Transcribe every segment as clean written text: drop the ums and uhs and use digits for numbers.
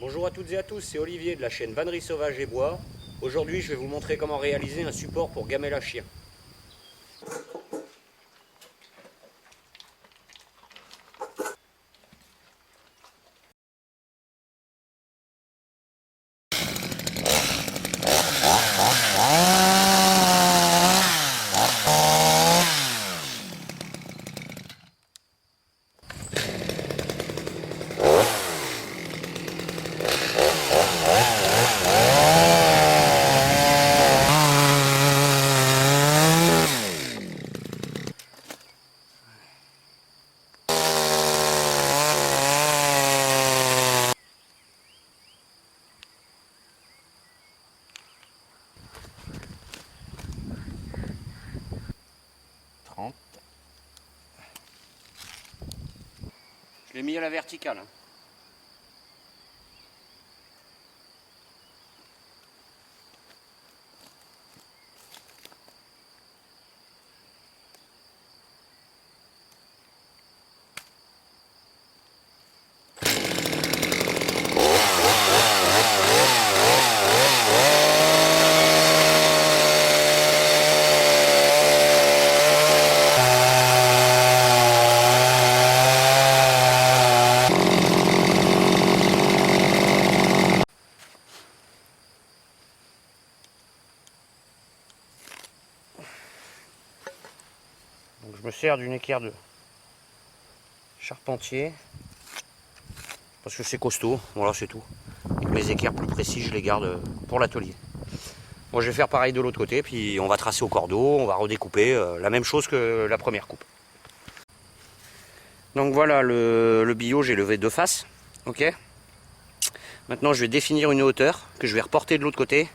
Bonjour à toutes et à tous, c'est Olivier de la chaîne Vannerie Sauvage et Bois. Aujourd'hui, je vais vous montrer comment réaliser un support pour gamelle à chien. Je l'ai mis à la verticale. Donc je me sers d'une équerre de charpentier parce que c'est costaud, voilà, c'est tout. Et mes équerres plus précis, je les garde pour l'atelier. Moi, je vais faire pareil de l'autre côté, puis on va tracer au cordeau, on va redécouper la même chose que la première coupe. Donc voilà, le bio, j'ai levé 2 faces, ok. Maintenant, je vais définir une hauteur que je vais reporter de l'autre côté.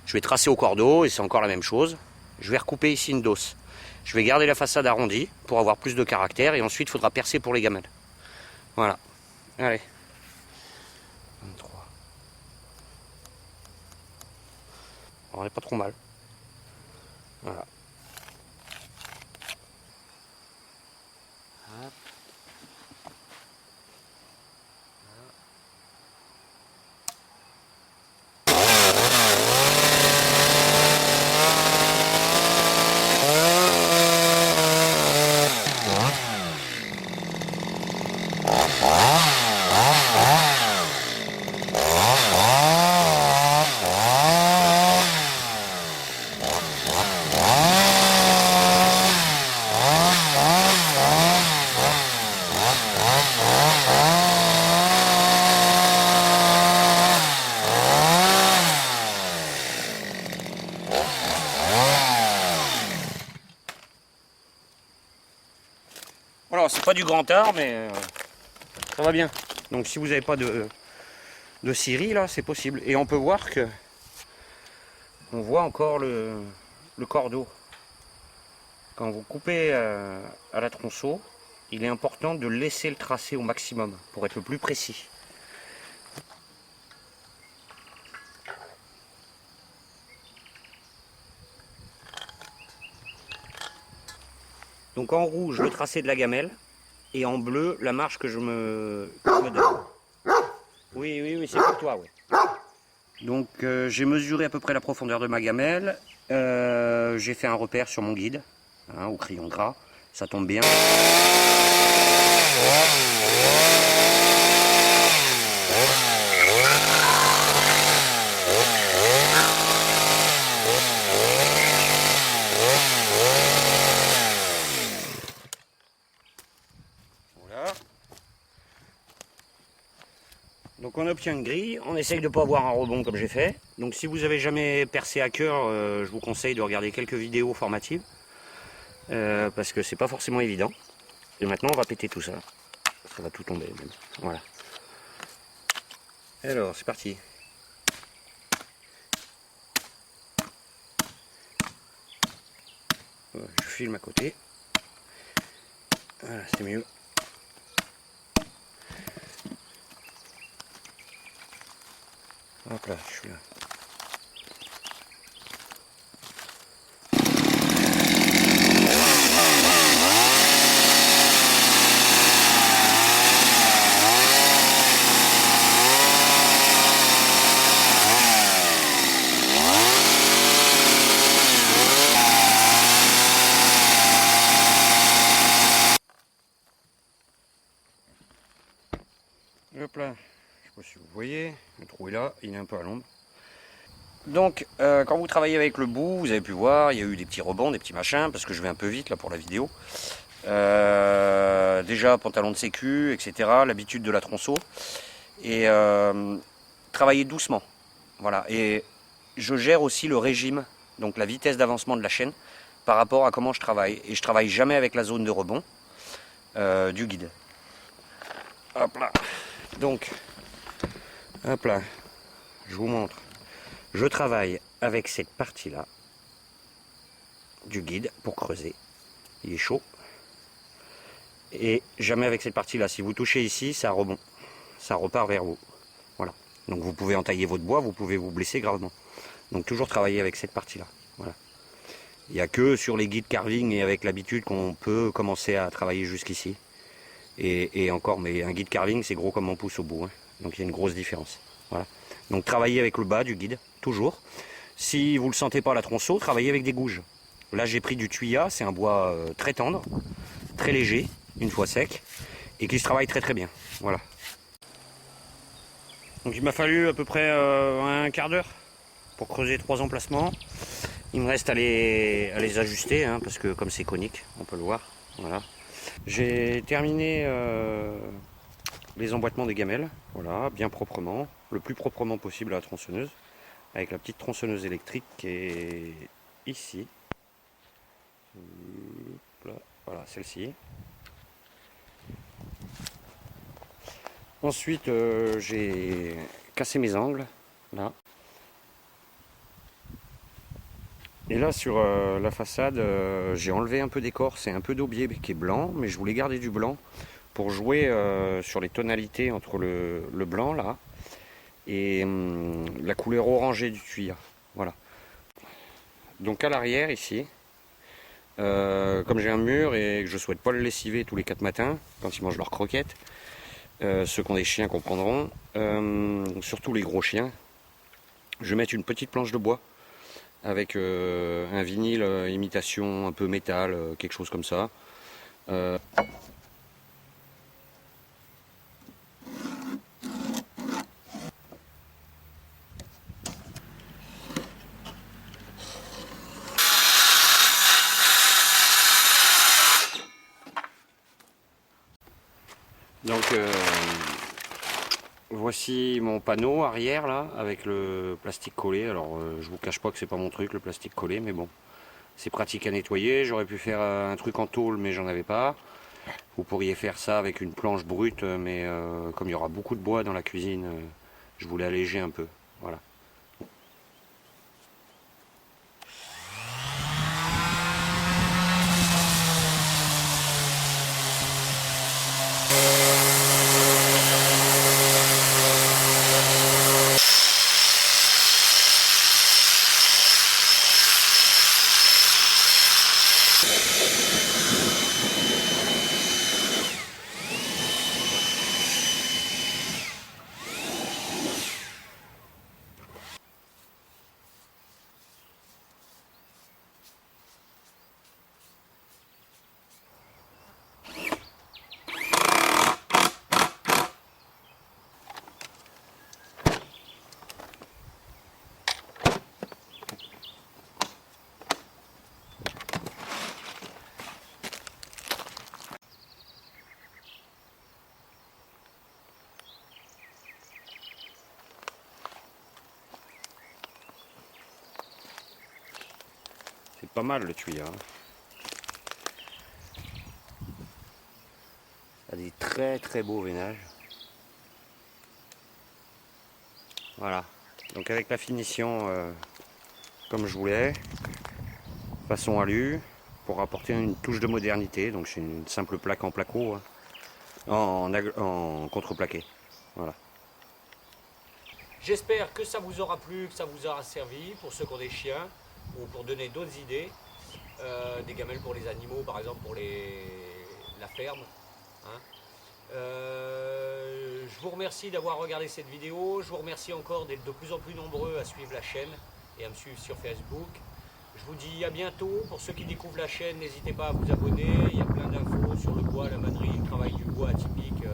Je vais tracer au cordeau et c'est encore la même chose. Je vais recouper ici une dose. Je vais garder la façade arrondie pour avoir plus de caractère et ensuite il faudra percer pour les gamelles. Voilà. Allez. 23. On n'est pas trop mal. Voilà. Hop. Voilà, c'est pas du grand art, mais ça va bien. Donc si vous n'avez pas de scierie là, c'est possible. Et on peut voir que on voit encore le cordeau. Quand vous coupez à la tronçon, il est important de laisser le tracé au maximum pour être le plus précis. Donc en rouge, le tracé de la gamelle, et en bleu, la marge que je me donne. Oui, c'est pour toi, oui. Donc j'ai mesuré à peu près la profondeur de ma gamelle. J'ai fait un repère sur mon guide, hein, au crayon gras. Ça tombe bien. Voilà. Donc on obtient une grille, on essaye de ne pas avoir un rebond comme j'ai fait. Donc si vous avez jamais percé à cœur, je vous conseille de regarder quelques vidéos formatives. Parce que c'est pas forcément évident. Et maintenant on va péter tout ça. Ça va tout tomber même. Voilà. Alors c'est parti. Je filme à côté. Voilà, c'est mieux. Hop là, je suis là. Hop là, je sais pas si vous voyez, le trou est là, il est un peu à l'ombre. Donc quand vous travaillez avec le bout, vous avez pu voir, il y a eu des petits rebonds, des petits machins, parce que je vais un peu vite là pour la vidéo. Déjà pantalon de sécu, etc. L'habitude de la tronçon. Et travailler doucement. Voilà. Et je gère aussi le régime, donc la vitesse d'avancement de la chaîne, par rapport à comment je travaille. Et je travaille jamais avec la zone de rebond du guide. Hop là. Donc, hop là, je vous montre. Je travaille avec cette partie-là du guide pour creuser. Il est chaud. Et jamais avec cette partie-là. Si vous touchez ici, ça rebond. Ça repart vers vous. Voilà. Donc vous pouvez entailler votre bois, vous pouvez vous blesser gravement. Donc toujours travailler avec cette partie-là. Voilà. Il n'y a que sur les guides carving et avec l'habitude qu'on peut commencer à travailler jusqu'ici. Et encore, mais un guide carving, c'est gros comme mon pouce au bout. Hein. Donc il y a une grosse différence. Voilà. Donc travaillez avec le bas du guide, toujours. Si vous ne le sentez pas à la tronçon, travaillez avec des gouges. Là j'ai pris du tuya, c'est un bois très tendre, très léger, une fois sec, et qui se travaille très très bien. Voilà. Donc il m'a fallu à peu près un quart d'heure pour creuser 3 emplacements. Il me reste à les ajuster, hein, parce que comme c'est conique, on peut le voir. Voilà. J'ai terminé les emboîtements des gamelles, voilà, bien proprement, le plus proprement possible à la tronçonneuse, avec la petite tronçonneuse électrique qui est ici. Voilà, celle-ci. Ensuite, j'ai cassé mes angles, là. Et là, sur la façade, j'ai enlevé un peu d'écorce et un peu d'aubier qui est blanc, mais je voulais garder du blanc pour jouer sur les tonalités entre le blanc, là, et la couleur orangée du tuya. Voilà. Donc à l'arrière, ici, comme j'ai un mur et que je souhaite pas le lessiver tous les 4 matins, quand ils mangent leurs croquettes, ceux qui ont des chiens comprendront, surtout les gros chiens, je vais mettre une petite planche de bois avec un vinyle imitation un peu métal, quelque chose comme ça. Donc voici mon panneau arrière là avec le plastique collé. Alors je vous cache pas que c'est pas mon truc le plastique collé, mais bon, c'est pratique à nettoyer. J'aurais pu faire un truc en tôle, mais j'en avais pas. Vous pourriez faire ça avec une planche brute, mais comme il y aura beaucoup de bois dans la cuisine, je voulais alléger un peu. Voilà. C'est pas mal le tuya. Il y a des très très beaux veinages. Voilà. Donc avec la finition comme je voulais, façon alu, pour apporter une touche de modernité. Donc c'est une simple plaque en placo, hein, en contreplaqué. Voilà. J'espère que ça vous aura plu, que ça vous aura servi pour ceux qui ont des chiens ou pour donner d'autres idées. Des gamelles pour les animaux, par exemple pour la ferme. Hein. Je vous remercie d'avoir regardé cette vidéo. Je vous remercie encore d'être de plus en plus nombreux à suivre la chaîne et à me suivre sur Facebook. Je vous dis à bientôt. Pour ceux qui découvrent la chaîne, n'hésitez pas à vous abonner. Il y a plein d'infos sur le bois, la vannerie, le travail du bois atypique,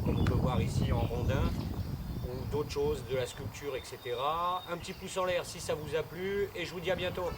comme on peut voir ici. d'autres choses, de la sculpture, etc. Un petit pouce en l'air si ça vous a plu et je vous dis à bientôt.